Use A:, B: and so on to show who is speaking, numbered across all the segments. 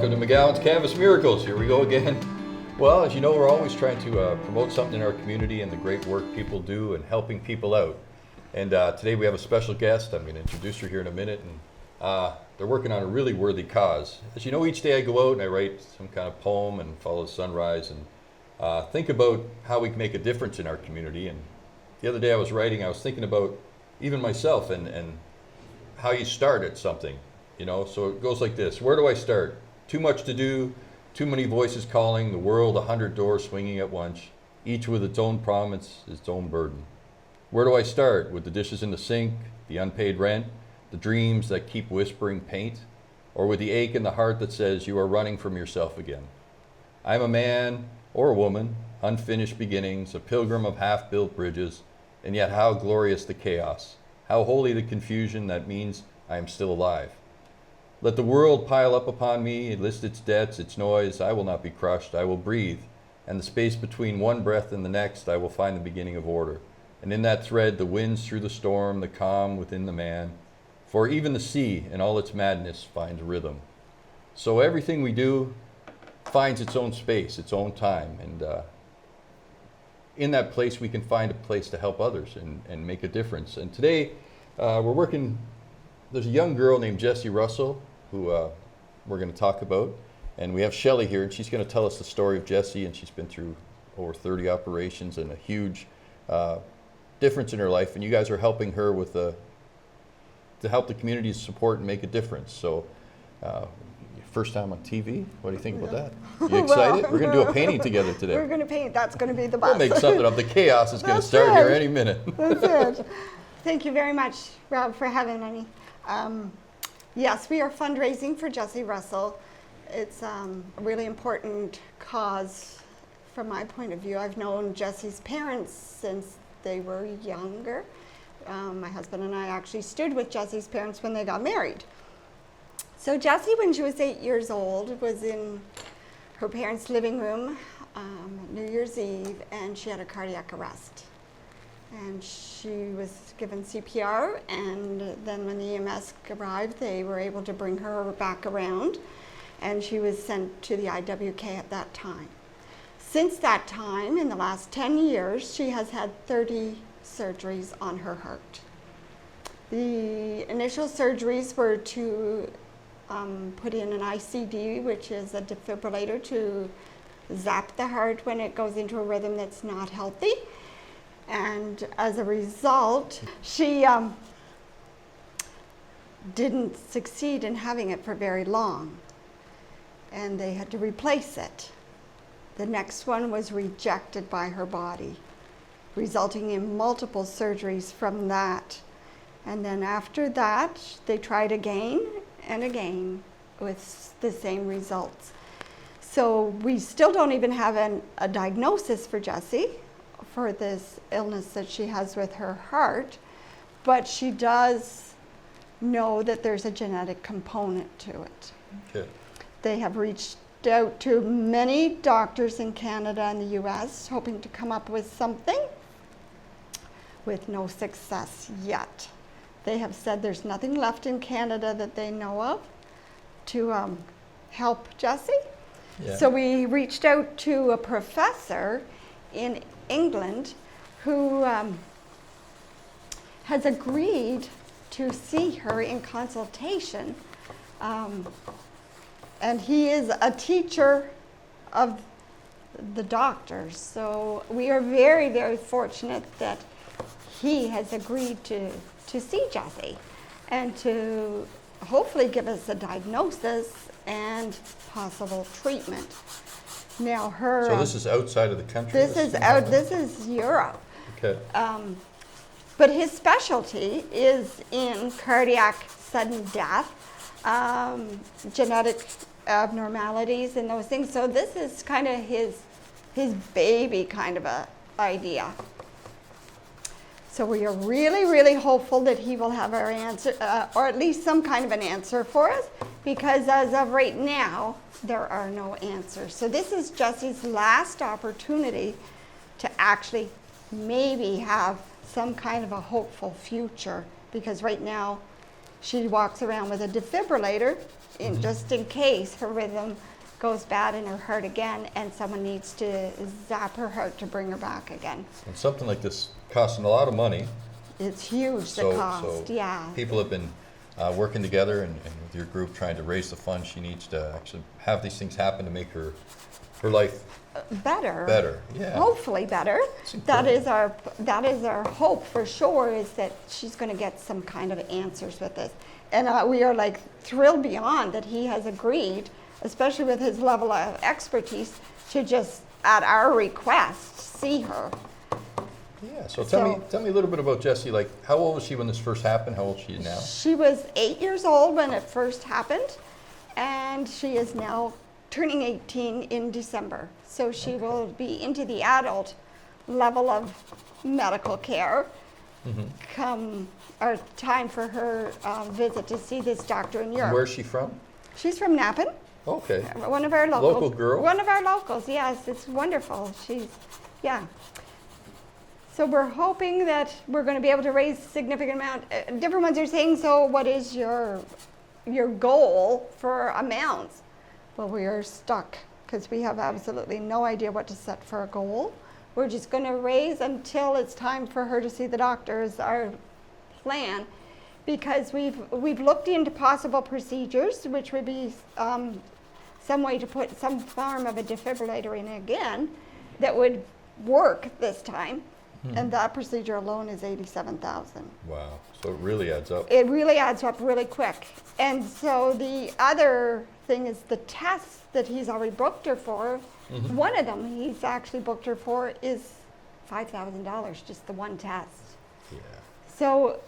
A: Welcome to McGowan's Canvas Miracles. Here we go again. Well, as you know, we're always trying to promote something in our community and the great work people do and helping people out. And today we have a special guest. I'm going to introduce her here in a minute. And they're working on a really worthy cause. As you know, each day I go out and I write some kind of poem and follow the sunrise and think about how we can make a difference in our community. And the other day I was writing, I was thinking about even myself and how you start at something. You know, so it goes like this. Where do I start? Too much to do, too many voices calling, the world 100 doors swinging at once, each with its own promise, its own burden. Where do I start? With the dishes in the sink, the unpaid rent, the dreams that keep whispering paint, or with the ache in the heart that says you are running from yourself again? I'm a man or a woman, unfinished beginnings, a pilgrim of half-built bridges, and yet how glorious the chaos, how holy the confusion that means I am still alive. Let the world pile up upon me, list its debts, its noise. I will not be crushed. I will breathe. And the space between one breath and the next, I will find the beginning of order. And in that thread, the winds through the storm, the calm within the man. For even the sea in all its madness finds rhythm. So everything we do finds its own space, its own time. And in that place, we can find a place to help others and make a difference. And today, we're working. There's a young girl named Jessie Russell who we're going to talk about. And we have Shelley here, and she's going to tell us the story of Jessie, and she's been through over 30 operations and a huge difference in her life. And you guys are helping her with to help the community support and make a difference. So first time on TV, what do you think about that? You excited? We're going to do a painting together today.
B: We're going to paint. That's going to be the best.
A: We'll make something of the chaos is going to start here any minute.
B: That's it. Thank you very much, Rob, for having me. Yes, we are fundraising for Jessie Russell. It's a really important cause from my point of view. I've known Jessie's parents since they were younger. My husband and I actually stood with Jessie's parents when they got married. So Jessie, when she was 8 years old, was in her parents' living room New Year's Eve, and she had a cardiac arrest. And she was given CPR, and then when the EMS arrived, they were able to bring her back around, and she was sent to the IWK at that time. Since that time, in the last 10 years, she has had 30 surgeries on her heart. The initial surgeries were to put in an ICD, which is a defibrillator to zap the heart when it goes into a rhythm that's not healthy. And as a result, she didn't succeed in having it for very long, and they had to replace it. The next one was rejected by her body, resulting in multiple surgeries from that. And then after that, they tried again and again with the same results. So we still don't even have a diagnosis for Jessie for this illness that she has with her heart, but she does know that there's a genetic component to it.
A: Okay.
B: They have reached out to many doctors in Canada and the US, hoping to come up with something, with no success yet. They have said there's nothing left in Canada that they know of to help Jessie.
A: Yeah.
B: So we reached out to a professor in England who has agreed to see her in consultation, and he is a teacher of the doctors. So we are very, very fortunate that he has agreed to see Jessie and to hopefully give us a diagnosis and possible treatment. Now her.
A: So this is outside of the country?
B: This is Europe.
A: Okay.
B: But his specialty is in cardiac sudden death, genetic abnormalities and those things. So this is kind of his baby kind of a idea. So we are really, really hopeful that he will have our answer, or at least some kind of an answer for us, because as of right now, there are no answers. So this is Jessie's last opportunity to actually maybe have some kind of a hopeful future, because right now she walks around with a defibrillator just in case her rhythm goes bad in her heart again and someone needs to zap her heart to bring her back again.
A: And something like this costing a lot of money.
B: It's huge, the cost, yeah.
A: People have been working together and with your group trying to raise the funds she needs to actually have these things happen to make her life
B: better.
A: Yeah.
B: Hopefully better. That is our hope for sure, is that she's going to get some kind of answers with this. And we are like thrilled beyond that he has agreed, especially with his level of expertise, to just at our request see her.
A: Yeah. So tell me a little bit about Jessie. Like, how old was she when this first happened? How old is she now?
B: She was 8 years old when it first happened, and she is now turning 18 in December. So she will be into the adult level of medical care come our time for her visit to see this doctor in Europe.
A: And where's she from?
B: She's from Napan.
A: Okay.
B: One of our locals.
A: Local girl?
B: One of our locals, yes. It's wonderful. So we're hoping that we're going to be able to raise a significant amount. Different ones are saying, so what is your goal for amounts? Well, we are stuck because we have absolutely no idea what to set for a goal. We're just going to raise until it's time for her to see the doctor is our plan, because we've looked into possible procedures, which would be some way to put some form of a defibrillator in again that would work this time. And that procedure alone is $87,000.
A: Wow. So it really adds up.
B: It really adds up really quick. And so the other thing is the tests that he's already booked her for. One of them he's actually booked her for is $5,000, just the one test.
A: Yeah.
B: So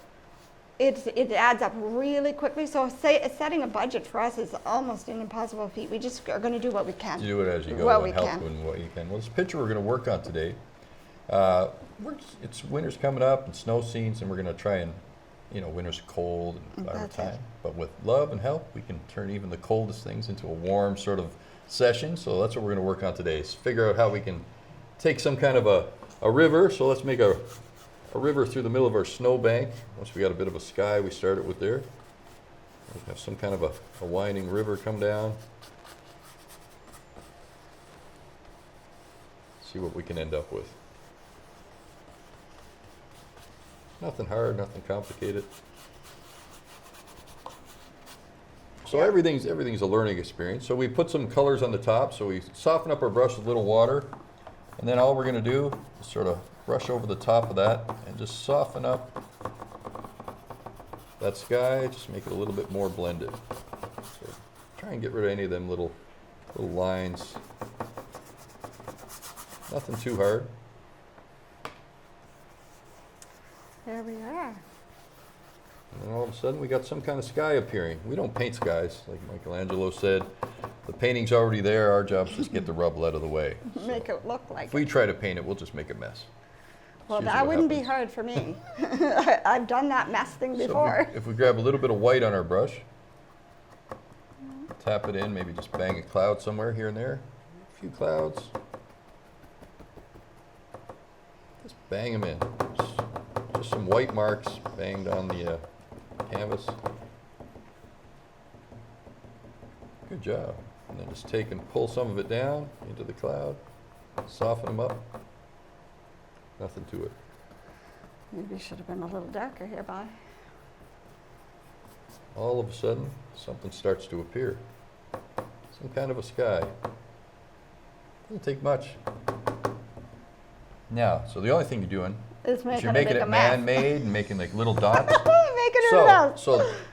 B: it adds up really quickly. So setting a budget for us is almost an impossible feat. We just are going to do what we can.
A: Do it as you go and help in what you can. Well, this picture we're going to work on today, it's winter's coming up and snow scenes, and we're going to try and, winter's cold and flower time. But with love and help, we can turn even the coldest things into a warm sort of session. So that's what we're going to work on today, is figure out how we can take some kind of a river. So let's make a river through the middle of our snow bank. Once we got a bit of a sky, we start it with there. We have some kind of a winding river come down. See what we can end up with. Nothing hard, nothing complicated. So everything's a learning experience. So we put some colors on the top. So we soften up our brush with a little water, and then all we're going to do is sort of brush over the top of that and just soften up that sky. Just make it a little bit more blended. So try and get rid of any of them little lines. Nothing too hard.
B: There we are.
A: And then all of a sudden we got some kind of sky appearing. We don't paint skies, like Michelangelo said. The painting's already there. Our job is just get the rubble out of the way.
B: Make it look like
A: if we try to paint it, we'll just make a mess.
B: Well, that wouldn't be hard for me. I've done that mess thing before.
A: So if we grab a little bit of white on our brush, tap it in, maybe just bang a cloud somewhere here and there. A few clouds. Just bang them in. Just some white marks banged on the canvas. Good job. And then just take and pull some of it down into the cloud. Soften them up. Nothing to it.
B: Maybe should have been a little darker here, Bob.
A: All of a sudden, something starts to appear. Some kind of a sky. Doesn't take much. Now, so the only thing you're doing is you're making it man-made and making like little dots.
B: Making it a mess.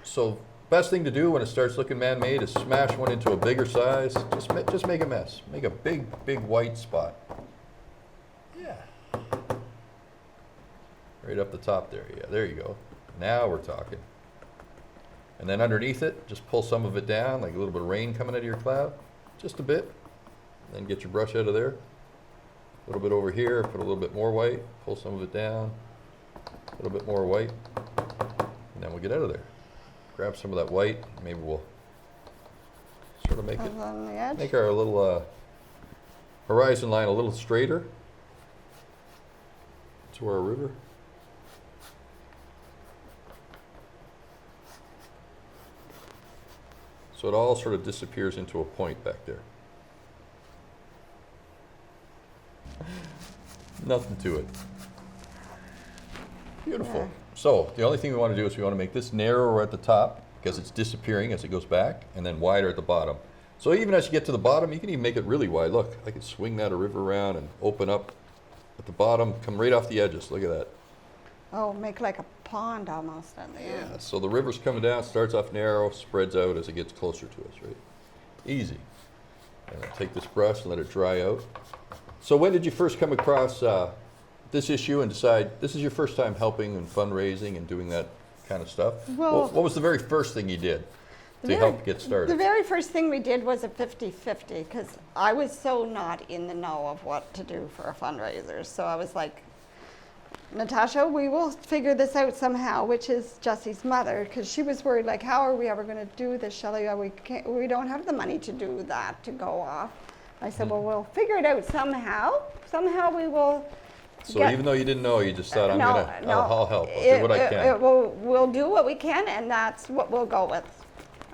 A: So best thing to do when it starts looking man-made is smash one into a bigger size. Just make a mess. Make a big white spot. Yeah. Right up the top there. Yeah, there you go. Now we're talking. And then underneath it, just pull some of it down, like a little bit of rain coming out of your cloud. Just a bit. And then get your brush out of there. A little bit over here, put a little bit more white, pull some of it down, a little bit more white, and then we'll get out of there. Grab some of that white, maybe we'll sort of make our little horizon line a little straighter to our river. So it all sort of disappears into a point back there. Nothing to it. Beautiful.
B: Yeah.
A: So the only thing we want to do is we want to make this narrower at the top because it's disappearing as it goes back, and then wider at the bottom. So even as you get to the bottom, you can even make it really wide. Look, I can swing that river around and open up at the bottom, come right off the edges. Look at that.
B: Oh, make like a pond almost at the end.
A: Yeah, so the river's coming down, starts off narrow, spreads out as it gets closer to us, right? Easy. And I'll take this brush and let it dry out. So when did you first come across this issue and decide this is your first time helping and fundraising and doing that kind of stuff?
B: Well,
A: what was the very first thing you did to help get started?
B: The very first thing we did was a 50-50 because I was so not in the know of what to do for a fundraiser. So I was like, Natasha, we will figure this out somehow, which is Jessie's mother, because she was worried, like, how are we ever going to do this, Shelley? We don't have the money to do that, to go off. I said, well, we'll figure it out somehow. Somehow we will.
A: So even though you didn't know, you just thought, I'll help. I'll do what I can.
B: We'll do what we can, and that's what we'll go with.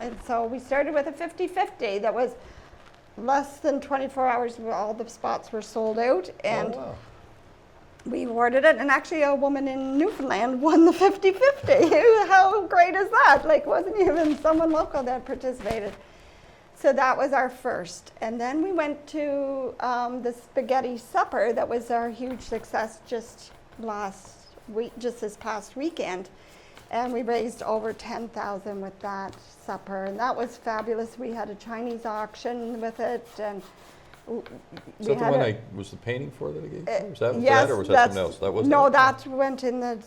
B: And so we started with a 50-50 that was less than 24 hours. All the spots were sold out, and we awarded it. And actually, a woman in Newfoundland won the 50-50. How great is that? Like, wasn't even someone local that participated. So that was our first. And then we went to the spaghetti supper. That was our huge success just this past weekend. And we raised over $10,000 with that supper. And that was fabulous. We had a Chinese auction with it. And
A: is that the one I was the painting for that I gave you? Was that
B: yes,
A: that, or was that something else? That was
B: no,
A: that?
B: that went in the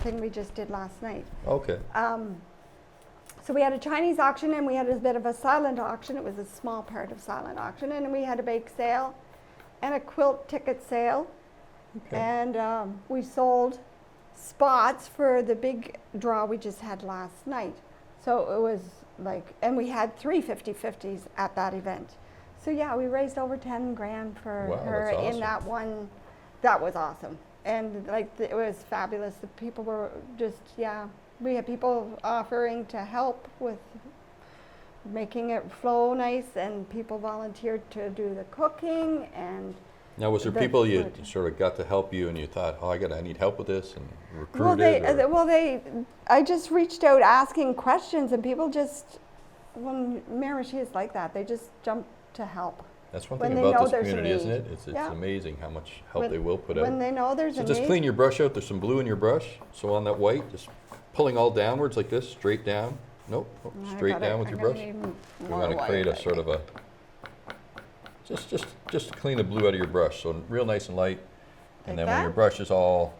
B: thing we just did last night.
A: Okay.
B: So we had a Chinese auction, and we had a bit of a silent auction. It was a small part of silent auction. And we had a bake sale and a quilt ticket sale.
A: Okay.
B: And we sold spots for the big draw we just had last night. So it was like, and we had 3 50-50s at that event. So yeah, we raised over 10 grand for her
A: that's awesome.
B: in that one. That was awesome. And like, it was fabulous. The people were just, we had people offering to help with making it flow nice, and people volunteered to do the cooking. And
A: now, was there people you sort of got to help you, and you thought, oh, I need help with this, and recruited?
B: I just reached out asking questions, and people just, when Miramichi is like that, they just jump to help.
A: That's one thing about this community, isn't it? It's amazing how much help they will put out.
B: When they know there's a need. So
A: just clean your brush out. There's some blue in your brush. So on that white, just pulling all downwards like this, straight down. Nope, straight down with your brush. We want to create a sort of a, just to clean the blue out of your brush. So real nice and light. And then when your brush is all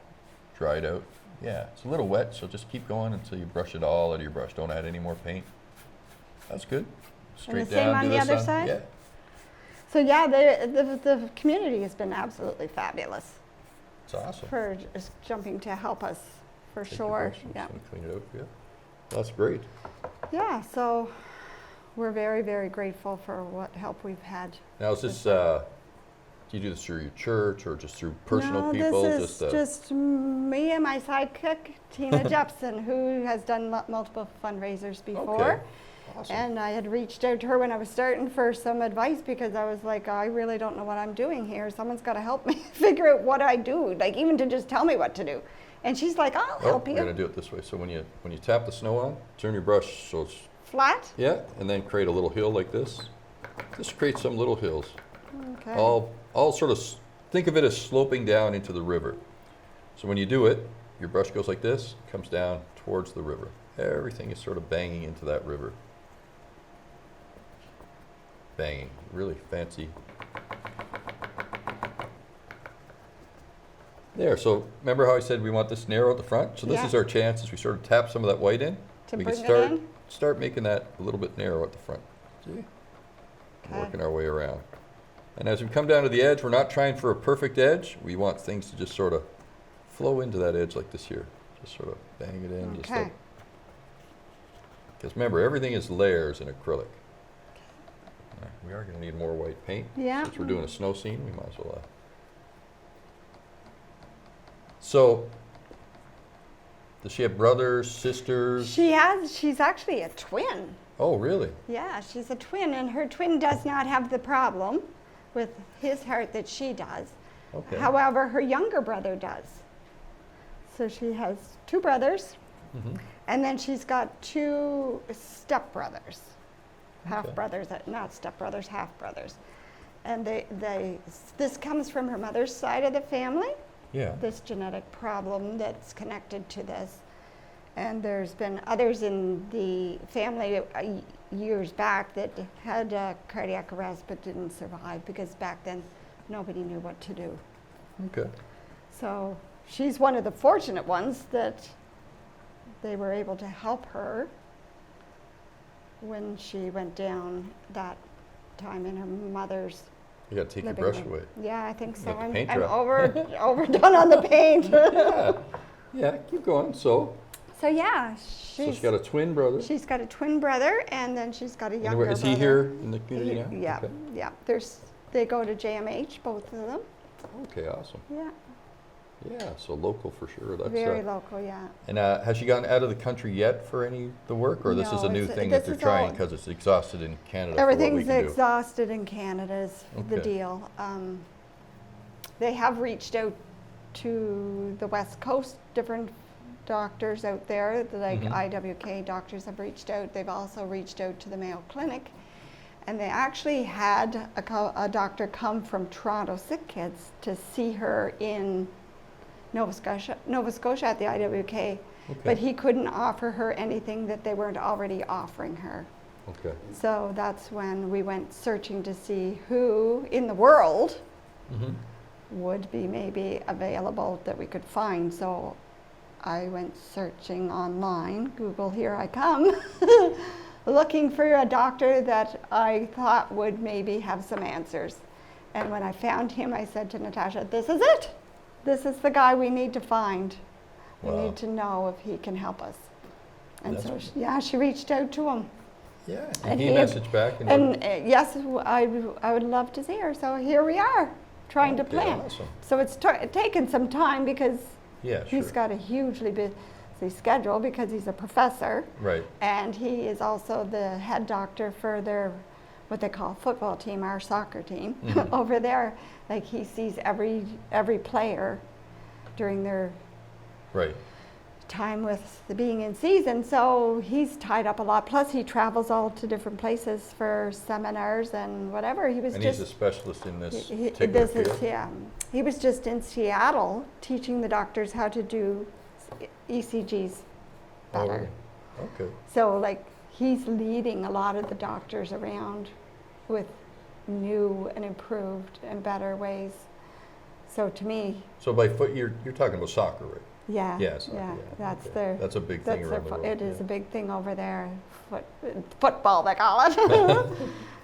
A: dried out, it's a little wet, so just keep going until you brush it all out of your brush. Don't add any more paint. That's good. Straight down.
B: And the same on the other side?
A: Yeah.
B: So the community has been absolutely fabulous.
A: It's awesome.
B: For just jumping to help us, for sure.
A: Yeah. Clean it out for you. That's great.
B: Yeah, so we're very, very grateful for what help we've had.
A: Now, is this, do you do this through your church or just through personal people?
B: This is just me and my sidekick, Tina Jepson, who has done multiple fundraisers before.
A: Okay. Awesome.
B: And I had reached out to her when I was starting for some advice, because I was like, I really don't know what I'm doing here. Someone's got to help me figure out what I do, like even to just tell me what to do. And she's like, I'll help you.
A: We're going to do it this way. So when you tap the snow on, turn your brush so it's
B: flat.
A: Yeah, and then create a little hill like this. Just create some little hills.
B: Okay.
A: All sort of, think of it as sloping down into the river. So when you do it, your brush goes like this, comes down towards the river. Everything is sort of banging into that river. Banging, really fancy. There, so remember how I said we want this narrow at the front? So this is our chance as we sort of tap some of that white in. We can start making that a little bit narrow at the front. See? Working our way around. And as we come down to the edge, we're not trying for a perfect edge. We want things to just sort of flow into that edge like this here. Just sort of bang it in.
B: Okay.
A: Because remember, everything is layers in acrylic. We are going to need more white paint.
B: Yeah.
A: Since we're doing a snow scene, we might as well. So, does she have brothers, sisters?
B: She's actually a twin.
A: Oh, really?
B: Yeah, she's a twin, and her twin does not have the problem with his heart that she does.
A: Okay.
B: However, her younger brother does. So she has two brothers,
A: Mm-hmm.
B: and then she's got two stepbrothers, half
A: Okay.
B: brothers, not stepbrothers, half brothers. And this comes from her mother's side of the family,
A: Yeah.
B: this genetic problem that's connected to this. And there's been others in the family years back that had cardiac arrest but didn't survive because back then nobody knew what to do.
A: Okay.
B: So she's one of the fortunate ones that they were able to help her when she went down that time in her mother's
A: You got to take your
B: living
A: brush
B: room.
A: away.
B: Yeah, I think so.
A: Got the
B: I'm,
A: paint
B: I'm
A: dry.
B: overdone on the paint.
A: Yeah. Yeah. Keep going. So
B: So yeah,
A: she's got a twin brother.
B: she's got a twin brother, and then she's got a
A: And
B: younger
A: where-
B: brother.
A: is he here in the community now?
B: Yeah,
A: Okay.
B: yeah. They go to JMH, both of them.
A: Okay. Awesome.
B: Yeah,
A: Yeah. So local for sure. That's
B: very local. Yeah.
A: And has she gone out of the country yet for the work, or this is
B: No,
A: a new
B: it's-
A: thing that
B: this
A: they're
B: is
A: trying
B: all-
A: because it's exhausted in Canada for what we
B: Everything's
A: can do?
B: exhausted in Canada is the
A: Okay.
B: deal. They have reached out to the West Coast, different doctors out there, like
A: Mhm.
B: IWK doctors have reached out. They've also reached out to the Mayo Clinic. And they actually had a doctor come from Toronto Sick Kids to see her in Nova Scotia at the IWK.
A: Okay.
B: But he couldn't offer her anything that they weren't already offering her.
A: Okay.
B: So that's when we went searching to see who in the world
A: Mm-hmm.
B: would be maybe available that we could find. So I went searching online, Google, here I come, looking for a doctor that I thought would maybe have some answers. And when I found him, I said to Natasha, this is it. This is the guy we need to find. We
A: Wow.
B: need to know if he can help us. And
A: That's
B: so,
A: awesome.
B: she reached out to him.
A: Yeah.
B: And
A: And he
B: he-
A: messaged back. And
B: And yes, I would love to see her. So here we are, trying to
A: Okay,
B: plan.
A: awesome.
B: So it's taken some time because
A: Yeah,
B: he's
A: sure.
B: got a hugely busy schedule because he's a professor,
A: Right.
B: and he is also the head doctor for their what they call football team, our soccer team
A: Mhm.
B: over there. Like he sees every player during their
A: Right.
B: time with the being in season, so he's tied up a lot. Plus, he travels all to different places for seminars and whatever. He was
A: And
B: just
A: he's a specialist in this
B: he-
A: particular
B: this is
A: field.
B: yeah. He was just in Seattle teaching the doctors how to do ECGs
A: Oh,
B: better.
A: really? Okay.
B: So like he's leading a lot of the doctors around with new and improved and better ways. So to me,
A: So by foot, you're talking about soccer, right?
B: yeah,
A: Yes.
B: yeah, that's
A: okay.
B: their
A: That's a big thing
B: that's their
A: around the
B: fo-
A: world.
B: it is
A: yeah.
B: a big thing over there. Football they call it.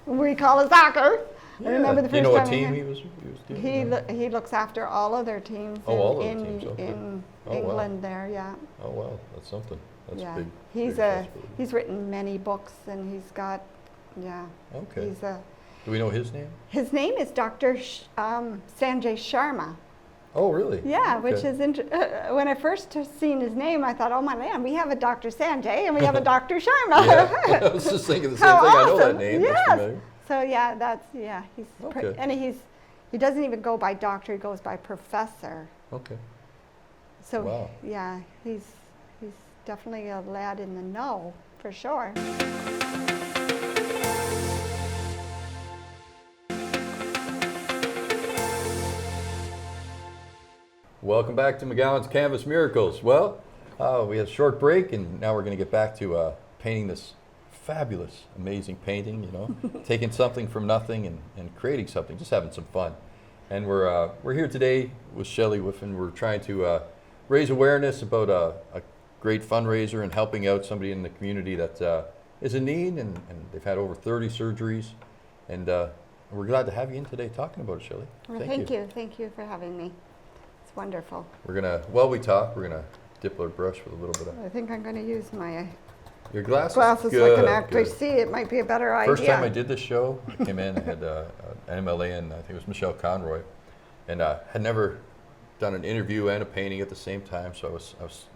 B: We call it soccer. I remember the
A: Do you
B: first
A: know what
B: time I
A: team
B: had-
A: he was doing?
B: He
A: No?
B: he looks after all of their teams
A: Oh, all of the
B: in
A: teams, okay.
B: in
A: Oh, wow.
B: England there, yeah.
A: Oh, wow, that's something. That's
B: yeah.
A: big.
B: He's
A: big
B: a
A: responsibility.
B: he's written many books and he's got yeah.
A: Okay.
B: He's a
A: Do we know his name?
B: his name is Dr. Sanjay Sharma.
A: Oh, really?
B: Yeah, which
A: Okay.
B: is when I first seen his name, I thought, oh my man, we have a Dr. Sanjay and we have a Dr. Sharma.
A: Yeah, I was just thinking the same
B: How
A: thing. I know that
B: awesome.
A: name.
B: Yes.
A: That's familiar.
B: So yeah, he's
A: Okay.
B: and he doesn't even go by doctor, he goes by professor.
A: Okay.
B: So
A: Wow.
B: yeah, he's definitely a lad in the know for sure.
A: Welcome back to McGowan's Canvas Miracles. Well, we had a short break, and now we're going to get back to painting this fabulous, amazing painting, you know, taking something from nothing and creating something, just having some fun. And we're here today with Shelley Whiffen. We're trying to raise awareness about a great fundraiser and helping out somebody in the community that is in need, and they've had over 30 surgeries. And we're glad to have you in today talking about it, Shelley.
B: Well, thank you for having me. It's wonderful.
A: We're gonna, while we talk, we're gonna dip our brush with a little bit of
B: I think I'm going to use my
A: your glasses.
B: glasses so I
A: Good,
B: can actually
A: good.
B: see. It might be a better idea.
A: First time I did this show, I came in, I had an MLA, and I think it was Michelle Conroy, and had never done an interview and a painting at the same time. So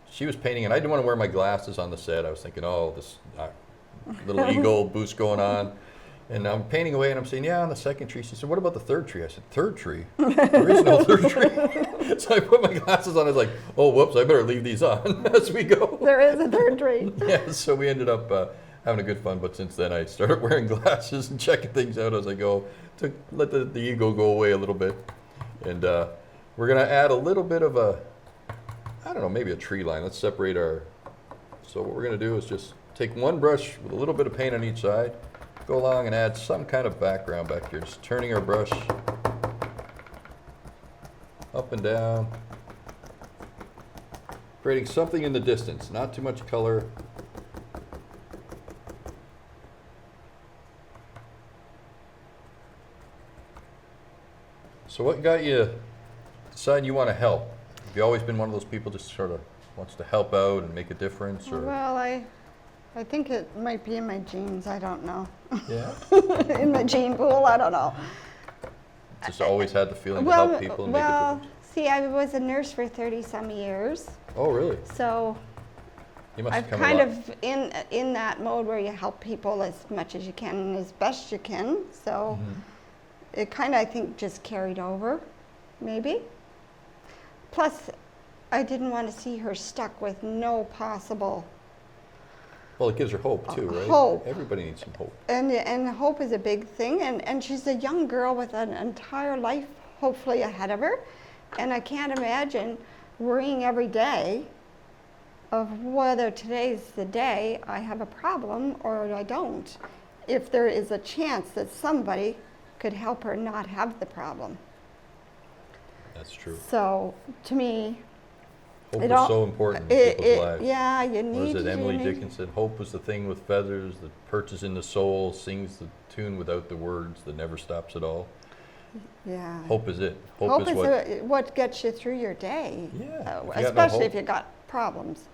A: she was painting, and I didn't want to wear my glasses on the set. I was thinking, oh, this little ego boost going on. And I'm painting away and I'm saying, yeah, on the second tree. She said, what about the third tree? I said, third tree? There is no third tree. So I put my glasses on. I was like, oh, whoops, I better leave these on as we go.
B: There is a third tree.
A: Yeah, so we ended up having a good fun. But since then, I started wearing glasses and checking things out as I go to let the ego go away a little bit. And we're going to add a little bit of a, I don't know, maybe a tree line. Let's separate our, so what we're going to do is just take one brush with a little bit of paint on each side, go along and add some kind of background back here. Just turning our brush up and down, creating something in the distance, not too much color. So what got you deciding you want to help? Have you always been one of those people just sort of wants to help out and make a difference? Or?
B: Well, I think it might be in my genes. I don't know.
A: Yeah.
B: In my gene pool, I don't know.
A: Just always had the feeling to help people and make a difference.
B: See, I was a nurse for 30-some years,
A: Oh, really?
B: so
A: You must have
B: I'm
A: come
B: kind
A: a lot.
B: of in that mode where you help people as much as you can and as best you can. So it kind of, I think, just carried over, maybe. Plus, I didn't want to see her stuck with no possible.
A: Well, it gives her hope too, right?
B: Hope.
A: Everybody needs some hope.
B: And hope is a big thing, and she's a young girl with an entire life hopefully ahead of her, and I can't imagine worrying every day of whether today's the day I have a problem or I don't, if there is a chance that somebody could help her not have the problem.
A: That's true.
B: So to me,
A: Hope
B: it
A: is
B: all-
A: so important in people's lives.
B: yeah, you
A: What
B: need
A: is it,
B: to.
A: Emily
B: you need-
A: Dickinson? Hope is the thing with feathers that perches in the soul, sings the tune without the words that never stops at all.
B: Yeah.
A: Hope is it.
B: Hope
A: is
B: is what gets you through your day.
A: Yeah, if you got no
B: Especially
A: hope.
B: if you got problems.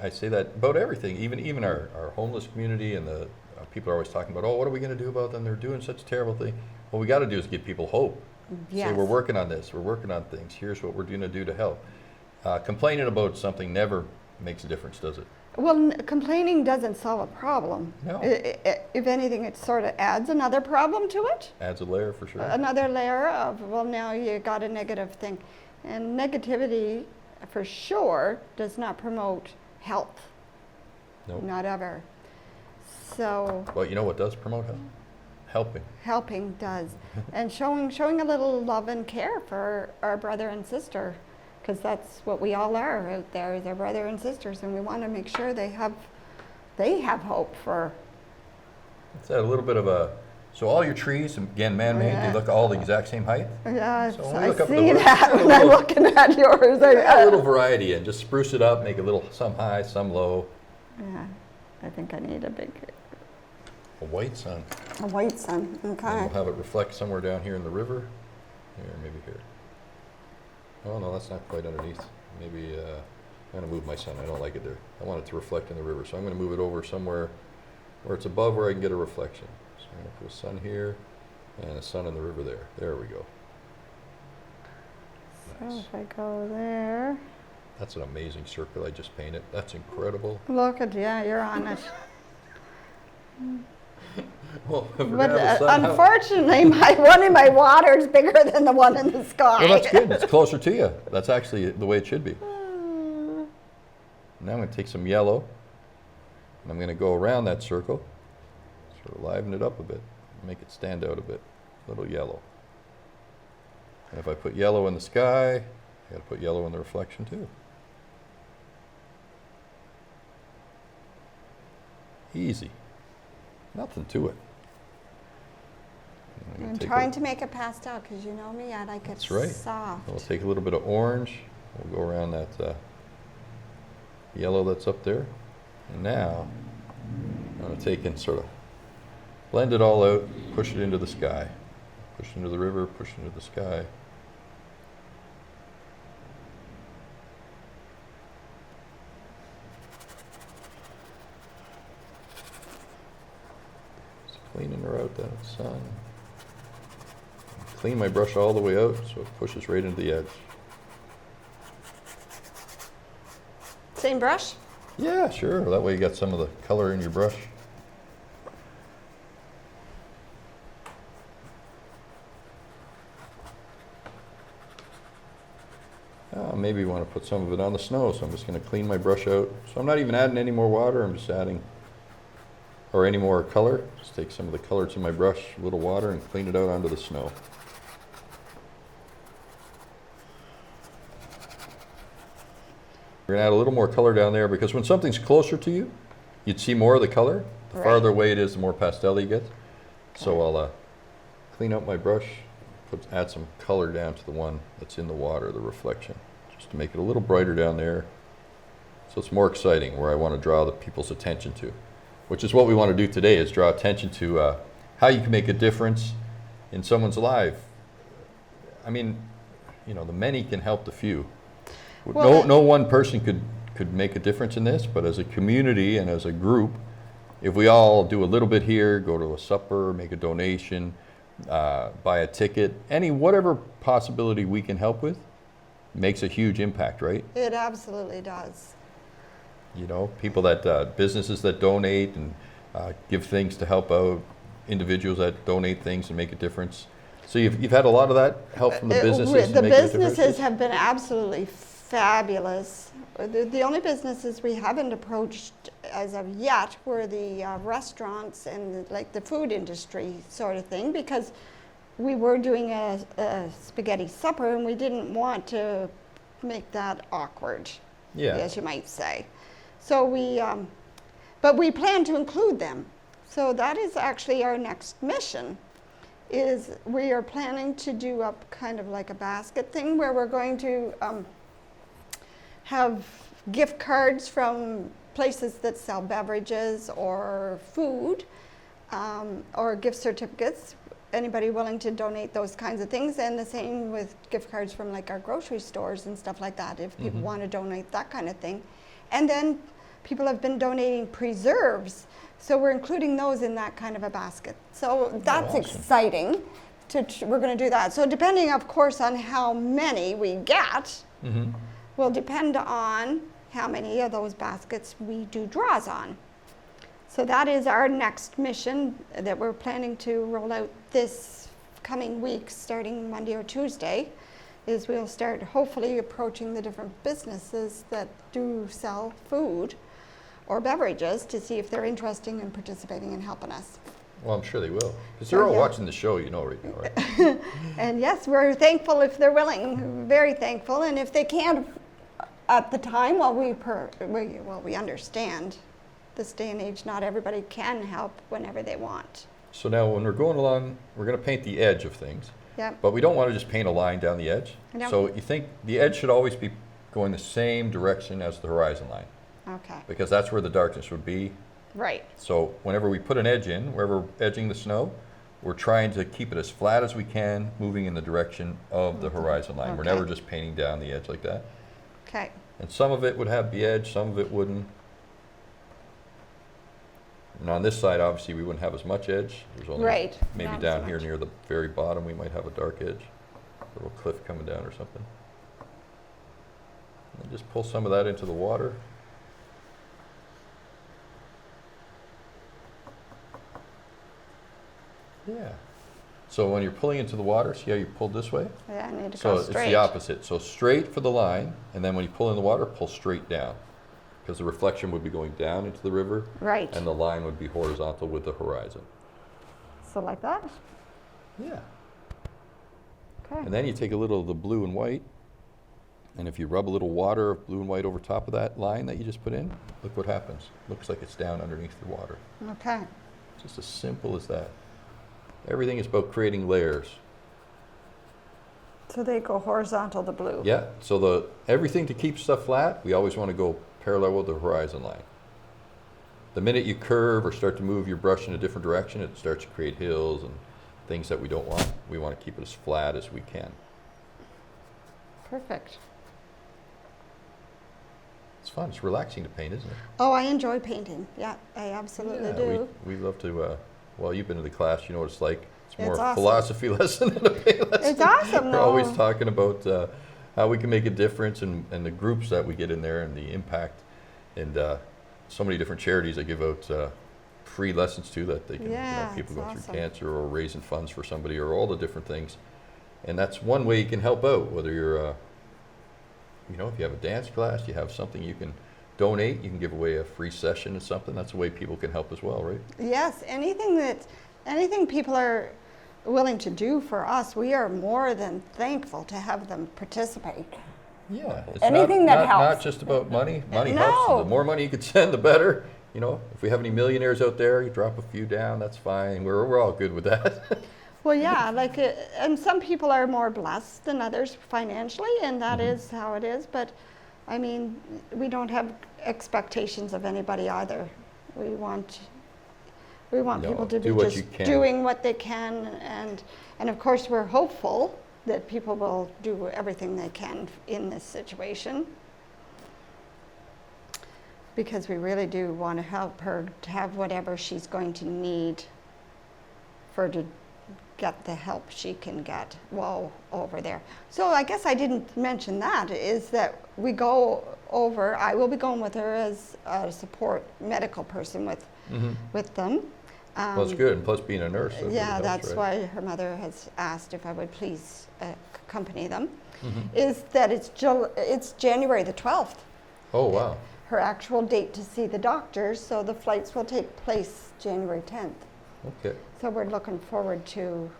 A: I say that about everything, even our homeless community and the people are always talking about, oh, what are we going to do about them? They're doing such a terrible thing. What we got to do is give people hope.
B: Yes.
A: Say, we're working on this, we're working on things, here's what we're going to do to help. Complaining about something never makes a difference, does it?
B: Well, complaining doesn't solve a problem.
A: No.
B: If anything, it sort of adds another problem to it.
A: Adds a layer for sure.
B: Another layer of, well, now you got a negative thing. And negativity, for sure, does not promote health.
A: Nope.
B: Not ever. So
A: Well, you know what does promote health? Helping.
B: helping does. And showing a little love and care for our brother and sister, because that's what we all are out there, they're brother and sisters, and we want to make sure they have hope for.
A: It's a little bit of a, so all your trees, again, man-made,
B: Yeah.
A: they look all the exact same height?
B: Yeah,
A: So when we
B: I
A: look up at the
B: see
A: woods,
B: that
A: there's a
B: when I'm
A: little-
B: looking at yours.
A: Add a little variety in, just spruce it up, make it a little, some high, some low.
B: Yeah, I think I need a
A: A white sun.
B: white sun.
A: And
B: Okay.
A: we'll have it reflect somewhere down here in the river. Here, maybe here. Oh, no, that's not quite underneath. Maybe, I'm gonna move my sun. I don't like it there. I want it to reflect in the river, so I'm gonna move it over somewhere where it's above where I can get a reflection. So I'm gonna put a sun here and a sun in the river there. There we go.
B: So
A: Nice.
B: if I go there,
A: That's an amazing circle I just painted. That's incredible.
B: look at, yeah, you're on it.
A: Well, if we're
B: But
A: gonna have a sun, how-
B: unfortunately, one in my water is bigger than the one in the sky.
A: well, that's good. It's closer to you. That's actually the way it should be. Now I'm going to take some yellow, and I'm going to go around that circle, sort of liven it up a bit, make it stand out a bit, a little yellow. And if I put yellow in the sky, I got to put yellow in the reflection too. Easy. Nothing to it. And I'm gonna
B: I'm
A: take
B: trying
A: a-
B: to make it pastel because you know me, I like it
A: That's right.
B: soft.
A: We'll take a little bit of orange. We'll go around that yellow that's up there. And now I'm going to take and sort of blend it all out, push it into the sky. Push it into the river, push it into the sky. Just cleaning her out, that sun. Clean my brush all the way out so it pushes right into the edge.
B: Same brush?
A: Yeah, sure. That way you got some of the color in your brush. Maybe you want to put some of it on the snow, so I'm just going to clean my brush out. So I'm not even adding any more water, I'm just adding, or any more color. Just take some of the color to my brush, a little water, and clean it out onto the snow. We're going to add a little more color down there because when something's closer to you, you'd see more of the color. The farther away it is, the more pastel you get. Okay. So I'll clean out my brush, add some color down to the one that's in the water, the reflection, just to make it a little brighter down there. So it's more exciting, where I want to draw the people's attention to, which is what we want to do today, is draw attention to how you can make a difference in someone's life. I mean, you know, the many can help the few. Well, no one person could make a difference in this, but as a community and as a group, if we all do a little bit here, go to a supper, make a donation, buy a ticket, whatever possibility we can help with, makes a huge impact, right?
B: It absolutely does.
A: You know, people that, businesses that donate and give things to help out, individuals that donate things and make a difference. So you've had a lot of that help from the businesses?
B: The businesses have been absolutely fabulous. The only businesses we haven't approached as of yet were the restaurants and like the food industry sort of thing, because we were doing a spaghetti supper and we didn't want to make that awkward, as you might say. So but we plan to include them. So that is actually our next mission. Is we are planning to do up kind of like a basket thing where we're going to have gift cards from places that sell beverages or food, or gift certificates. Anybody willing to donate those kinds of things, and the same with gift cards from like our grocery stores and stuff like that, if people want to donate that kind of thing. And then people have been donating preserves, so we're including those in that kind of a basket. So that's awesome. Exciting. We're going to do that. So depending, of course, on how many we get, will depend on how many of those baskets we do draws on. So that is our next mission that we're planning to roll out this coming week, starting Monday or Tuesday, is we'll start hopefully approaching the different businesses that do sell food or beverages to see if they're interested in participating and helping us.
A: Well, I'm sure they will, because they're all watching the show, you know, right now, right?
B: And yes, we're thankful if they're willing, very thankful, and if they can't at the time, we understand this day and age, not everybody can help whenever they want.
A: So now when we're going along, we're going to paint the edge of things.
B: Yep.
A: But we don't want to just paint a line down the edge.
B: No.
A: So you think the edge should always be going the same direction as the horizon line.
B: Okay.
A: Because that's where the darkness would be.
B: Right.
A: So whenever we put an edge in, wherever we're edging the snow, we're trying to keep it as flat as we can, moving in the direction of the horizon line. We're never just painting down the edge like that.
B: Okay.
A: And some of it would have the edge, some of it wouldn't. And on this side, obviously, we wouldn't have as much edge. There's only maybe down here near the very bottom, we might have a dark edge, a little cliff coming down or something. And just pull some of that into the water. Yeah. So when you're pulling into the water, see how you pulled this way?
B: Yeah, I need to
A: so
B: go straight.
A: So it's the opposite. So straight for the line, and then when you pull in the water, pull straight down. Because the reflection would be going down into the river.
B: Right.
A: And the line would be horizontal with the horizon.
B: So like that?
A: Yeah.
B: Okay.
A: And then you take a little of the blue and white, and if you rub a little water of blue and white over top of that line that you just put in, look what happens. Looks like it's down underneath the water.
B: Okay.
A: Just as simple as that. Everything is about creating layers.
B: So they go horizontal, the blue.
A: Yeah, so everything to keep stuff flat, we always want to go parallel with the horizon line. The minute you curve or start to move your brush in a different direction, it starts to create hills and things that we don't want. We want to keep it as flat as we can.
B: Perfect.
A: It's fun. It's relaxing to paint, isn't it?
B: Oh, I enjoy painting. Yeah, I absolutely do.
A: We love to, well, you've been to the class, you know what it's like. It's more a
B: awesome.
A: philosophy lesson than a paint lesson.
B: It's awesome,
A: We're always talking about how we can make a difference and the groups that we get in there and the impact. And so many different charities that give out free lessons to that they can, people going through cancer or raising funds for somebody or all the different things. And that's one way you can help out, whether you're you know, if you have a dance class, you have something you can donate, you can give away a free session or something. That's a way people can help as well, right?
B: Yes, anything people are willing to do for us, we are more than thankful to have them participate.
A: Yeah. It's
B: Anything that helps.
A: Not just about money. Money
B: No.
A: helps. The more money you could send, the better. You know, if we have any millionaires out there, you drop a few down, that's fine. We're all good with that.
B: Well, yeah, and some people are more blessed than others financially, and that is how it is. But, I mean, we don't have expectations of anybody either. We want people to be
A: do what
B: just
A: you can.
B: doing what they can, and of course we're hopeful that people will do everything they can in this situation, because we really do want to help her to have whatever she's going to need for her to get the help she can get while over there. So I guess I didn't mention that, is that we go over, I will be going with her as a support medical person with them.
A: Well, it's good, and plus being a nurse. That really
B: Yeah,
A: helps,
B: that's
A: right?
B: why her mother has asked if I would please accompany them, is that it's January the 12th.
A: Oh, wow.
B: Her actual date to see the doctors, so the flights will take place January 10th.
A: Okay.
B: So we're looking forward to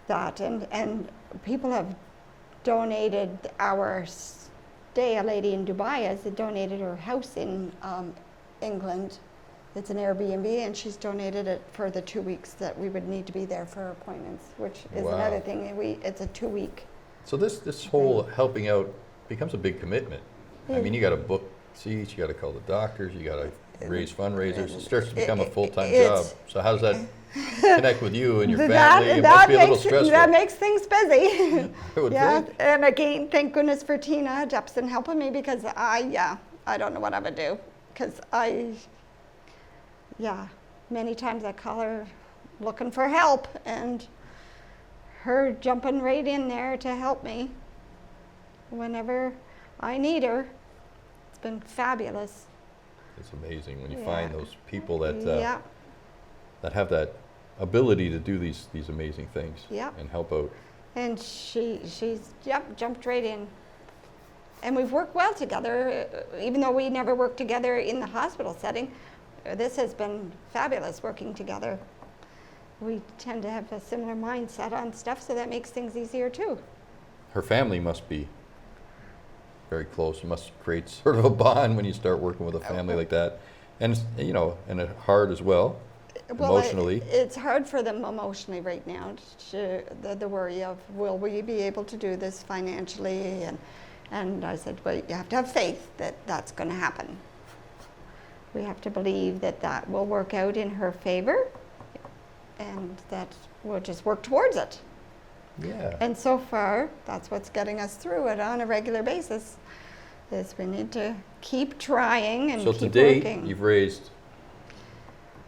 B: that, and people have donated our stay. A lady in Dubai has donated her house in England. It's an Airbnb, and she's donated it for the 2 weeks that we would need to be there for appointments, which is
A: Wow.
B: another thing. It's a 2-week.
A: So this whole helping out becomes a big commitment. I mean, you got to book seats, you got to call the doctors, you got to raise fundraisers. It starts to become a full-time job. So how does that connect with you and your family? It must be a little stressful.
B: That makes things busy.
A: I would
B: Yeah,
A: think.
B: and again, thank goodness for Tina Jepson helping me, because I don't know what I would do, because many times I call her looking for help, and her jumping right in there to help me whenever I need her. It's been fabulous.
A: It's amazing when you
B: Yeah.
A: find those people that
B: Yeah,
A: that have that ability to do these amazing things
B: Yeah.
A: and help out.
B: and she's jumped right in. And we've worked well together, even though we never worked together in the hospital setting. This has been fabulous working together. We tend to have a similar mindset on stuff, so that makes things easier too.
A: Her family must be very close. It must create sort of a bond when you start working with a family like that, and you know, and it's hard as well. Emotionally.
B: It's hard for them emotionally right now. The worry of, will we be able to do this financially? And I said, well, you have to have faith that that's going to happen. We have to believe that that will work out in her favor, and that we'll just work towards it.
A: Yeah.
B: And so far, that's what's getting us through it on a regular basis, is we need to keep trying and
A: So
B: keep
A: to date,
B: working.
A: you've raised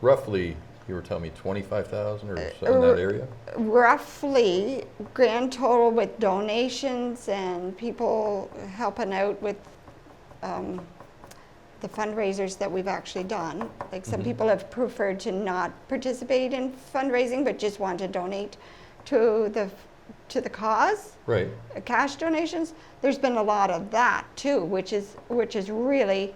A: roughly, you were telling me 25,000 or so in that area?
B: Roughly, grand total with donations and people helping out with the fundraisers that we've actually done. Like some people have preferred to not participate in fundraising, but just want to donate to the cause.
A: Right.
B: Cash donations. There's been a lot of that too, which is really,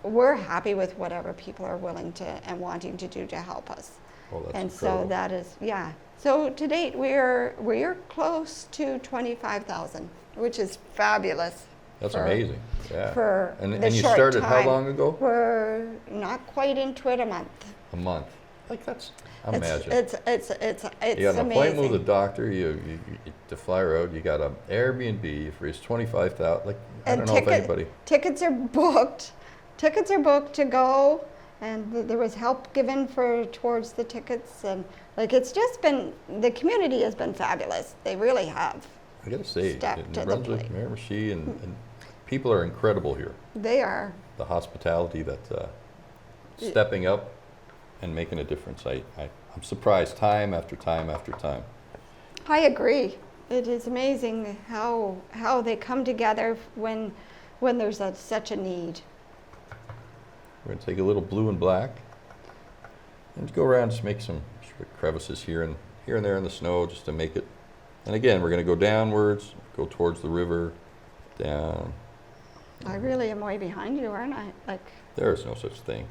B: we're happy with whatever people are willing to and wanting to do to help us.
A: Well, that's
B: And
A: incredible.
B: so that is, yeah. So to date, we're close to 25,000, which is fabulous.
A: That's
B: for-
A: amazing. Yeah.
B: For
A: and
B: the
A: you
B: short
A: started how
B: time.
A: long ago?
B: We're not quite into it, a month.
A: A month. Like that's,
B: It's
A: imagine.
B: it's
A: You got an appointment with a
B: amazing.
A: doctor. You to fly her out. You got an Airbnb. You've raised 25,000. Like I
B: And
A: don't know if anybody.
B: tickets are booked. Tickets are booked to go, and there was help given towards the tickets, and like it's just been, the community has been fabulous. They really have.
A: I gotta say,
B: Step
A: in
B: to the
A: Brunswick,
B: plate.
A: Miramichi, and people are incredible here.
B: They are.
A: The hospitality that stepping up and making a difference. I'm surprised time after time after time.
B: I agree. It is amazing how they come together when there's such a need.
A: We're gonna take a little blue and black and go around, just make some sort of crevices here and there in the snow just to make it. And again, we're gonna go downwards, go towards the river, down.
B: I really am way behind you, aren't I? Like,
A: There is no such thing.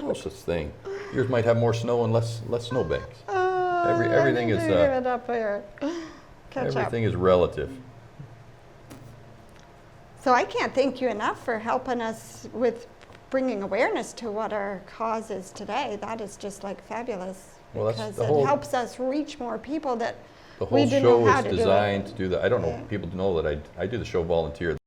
A: No such thing. Yours might have more snow and less snowbanks. Everything is
B: give it up here. Catch up.
A: everything is relative.
B: So I can't thank you enough for helping us with bringing awareness to what our cause is today. That is just like fabulous.
A: Well, that's
B: because
A: the
B: it
A: whole-
B: helps us reach more people that
A: The
B: we
A: whole
B: didn't know
A: show
B: how
A: is
B: to do it.
A: designed to do that. I don't know
B: Yeah.
A: if people know that I do the show volunteer.